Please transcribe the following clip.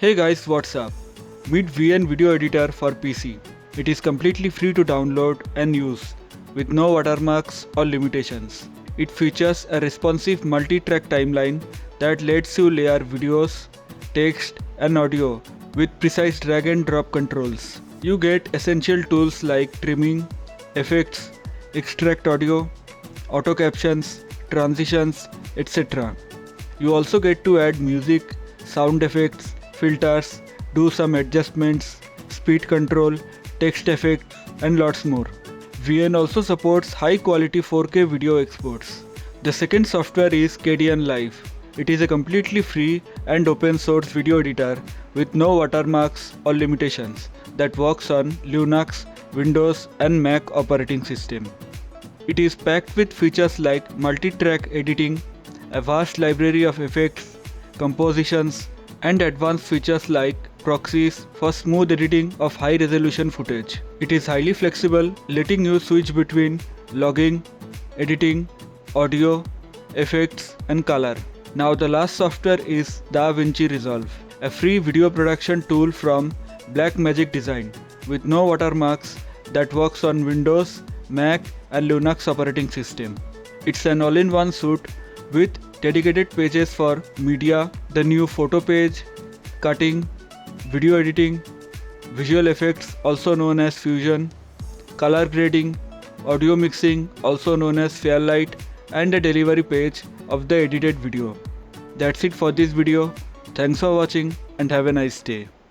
Hey guys, what's up? Meet VN Video Editor for PC. It is completely free to download and use with no watermarks or limitations. It features a responsive multi-track timeline that lets you layer videos, text and audio with precise drag and drop controls. You get essential tools like trimming, effects, extract audio, auto captions, transitions, etc. You also get to add music, sound effects, filters, do some adjustments, speed control, text effects and lots more. VN also supports high quality 4K video exports. The second software is KDN Live. It is a completely free and open source video editor with no watermarks or limitations that works on Linux, Windows and Mac operating system. It is packed with features like multi-track editing, a vast library of effects, compositions, and advanced features like proxies for smooth editing of high-resolution footage. It is highly flexible, letting you switch between logging, editing, audio, effects, and color. Now the last software is DaVinci Resolve, a free video production tool from Blackmagic Design with no watermarks that works on Windows, Mac, and Linux operating system. It's an all-in-one suite with dedicated pages for media, the new photo page, cutting, video editing, visual effects also known as fusion, color grading, audio mixing also known as Fairlight, and a delivery page of the edited video. That's it for this video. Thanks for watching and have a nice day.